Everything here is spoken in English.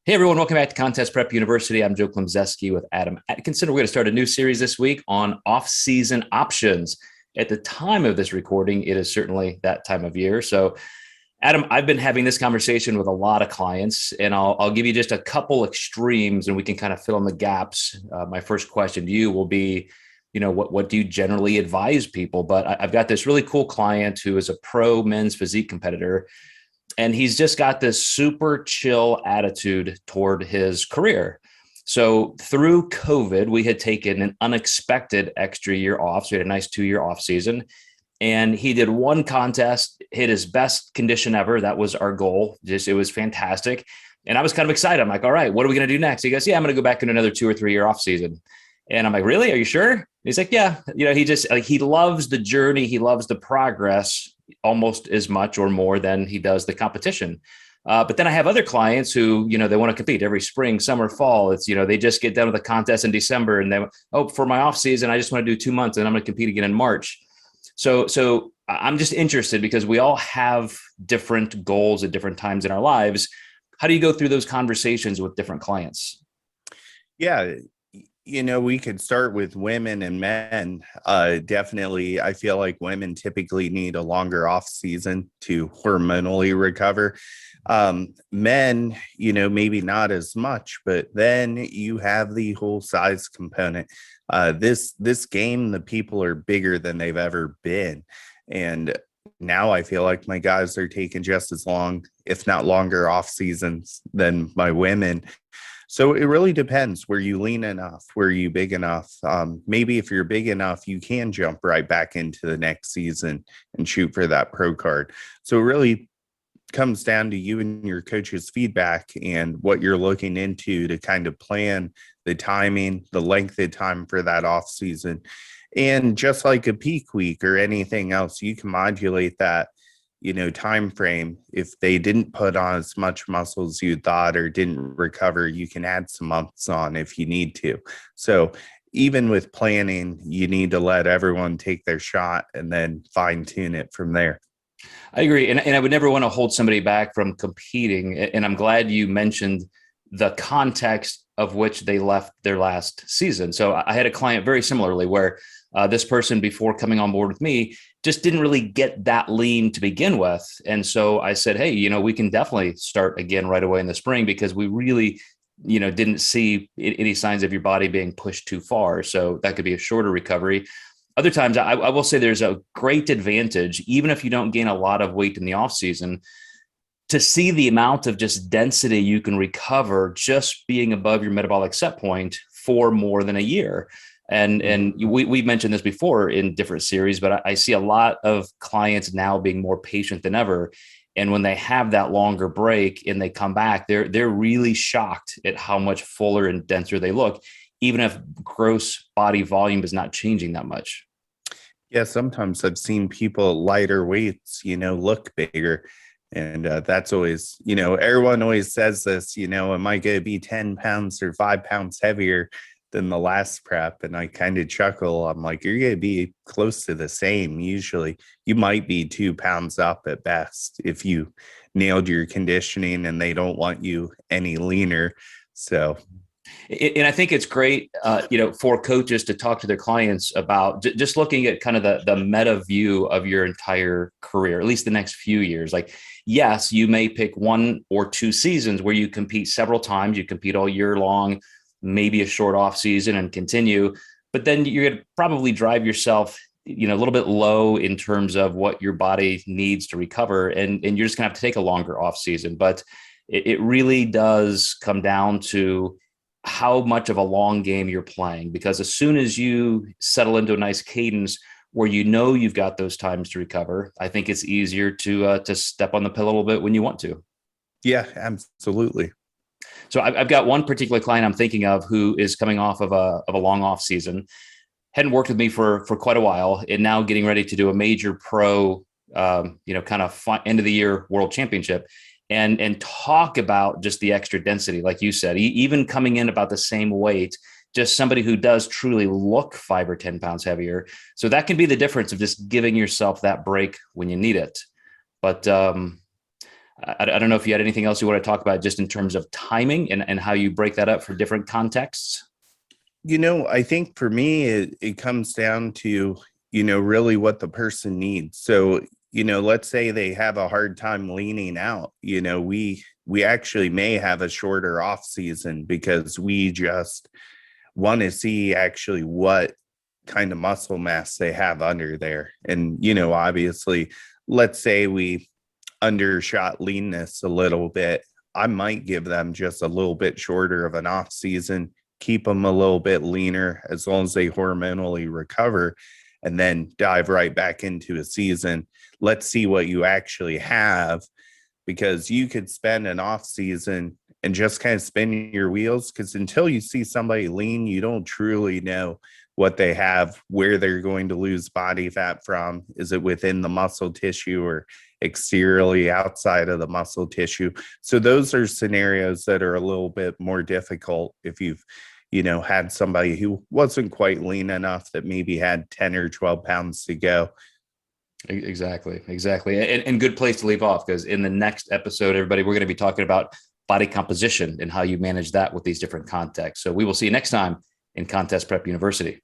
Hey everyone, welcome back to Contest Prep University. I'm Joe Klemczewski with Adam Atkinson. We're going to start a new series this week on off-season options. At the time of this recording, it is certainly that time of year. So Adam, I've been having this conversation with a lot of clients, and I'll give you just a couple extremes and we can kind of fill in the gaps. My first question to you will be, what do you generally advise people? But I've got this really cool client who is a pro men's physique competitor, and he's just got this super chill attitude toward his career. So through COVID, we had taken an unexpected extra year off. So we had a nice 2-year off season. And he did one contest, hit his best condition ever. That was our goal. It was fantastic. And I was kind of excited. I'm like, all right, what are we going to do next? He goes, yeah, I'm going to go back in another 2 or 3 year off season. And I'm like, really? Are you sure? And he's like, yeah. He loves the journey. He loves the progress almost as much or more than he does the competition. But then I have other clients who, they want to compete every spring, summer, fall. It's, they just get done with the contest in December and for my off season, I just want to do 2 months and I'm going to compete again in March. So I'm just interested because we all have different goals at different times in our lives. How do you go through those conversations with different clients? Yeah, we could start with women and men. Definitely, I feel like women typically need a longer off season to hormonally recover. Men, maybe not as much, but then you have the whole size component. This game, the people are bigger than they've ever been. And now I feel like my guys are taking just as long, if not longer off seasons than my women. So it really depends. Were you lean enough? Were you big enough? Maybe if you're big enough, you can jump right back into the next season and shoot for that pro card. So it really comes down to you and your coach's feedback and what you're looking into to kind of plan the timing, the length of time for that off season. And just like a peak week or anything else, you can modulate that time frame. If they didn't put on as much muscle as you thought or didn't recover, you can add some months on if you need to. So even with planning, you need to let everyone take their shot and then fine tune it from there. I agree. And I would never want to hold somebody back from competing. And I'm glad you mentioned the context of which they left their last season. So I had a client very similarly where this person, before coming on board with me, just didn't really get that lean to begin with. And so I said, hey, we can definitely start again right away in the spring because we really, didn't see any signs of your body being pushed too far. So that could be a shorter recovery. Other times, I will say there's a great advantage, even if you don't gain a lot of weight in the off season, to see the amount of just density you can recover just being above your metabolic set point for more than a year. And we've mentioned this before in different series, but I see a lot of clients now being more patient than ever. And when they have that longer break and they come back, they're really shocked at how much fuller and denser they look, even if gross body volume is not changing that much. Yeah, sometimes I've seen people lighter weights, look bigger. And that's always, everyone always says this, am I going to be 10 pounds or 5 pounds heavier than the last prep? And I kind of chuckle. I'm like, you're going to be close to the same. Usually you might be 2 pounds up at best if you nailed your conditioning and they don't want you any leaner. So. And I think it's great, for coaches to talk to their clients about just looking at kind of the meta view of your entire career, at least the next few years. Like, yes, you may pick 1 or 2 seasons where you compete several times, you compete all year long, maybe a short off season and continue, but then you're going to probably drive yourself, a little bit low in terms of what your body needs to recover. And you're just gonna have to take a longer off season. But it really does come down to how much of a long game you're playing, because as soon as you settle into a nice cadence where you've got those times to recover, I think it's easier to step on the pill a little bit when you want to. Yeah, absolutely. So I've got one particular client I'm thinking of who is coming off of a long off season, hadn't worked with me for quite a while, and now getting ready to do a major pro, kind of end of the year world championship. And talk about just the extra density, like you said, even coming in about the same weight, just somebody who does truly look 5 or 10 pounds heavier. So that can be the difference of just giving yourself that break when you need it. But I don't know if you had anything else you want to talk about just in terms of timing and how you break that up for different contexts. I think for me, it comes down to, really what the person needs. So, let's say they have a hard time leaning out, we actually may have a shorter off season because we just want to see actually what kind of muscle mass they have under there. And, obviously, let's say we undershot leanness a little bit. I might give them just a little bit shorter of an off season, keep them a little bit leaner as long as they hormonally recover, and then dive right back into a season. Let's see what you actually have, because you could spend an off season and just kind of spin your wheels, because until you see somebody lean, you don't truly know what they have, where they're going to lose body fat from. Is it within the muscle tissue or exteriorly outside of the muscle tissue? So those are scenarios that are a little bit more difficult if you've had somebody who wasn't quite lean enough, that maybe had 10 or 12 pounds to go. Exactly. And good place to leave off, because in the next episode, everybody, we're going to be talking about body composition and how you manage that with these different contexts. So we will see you next time in Contest Prep University.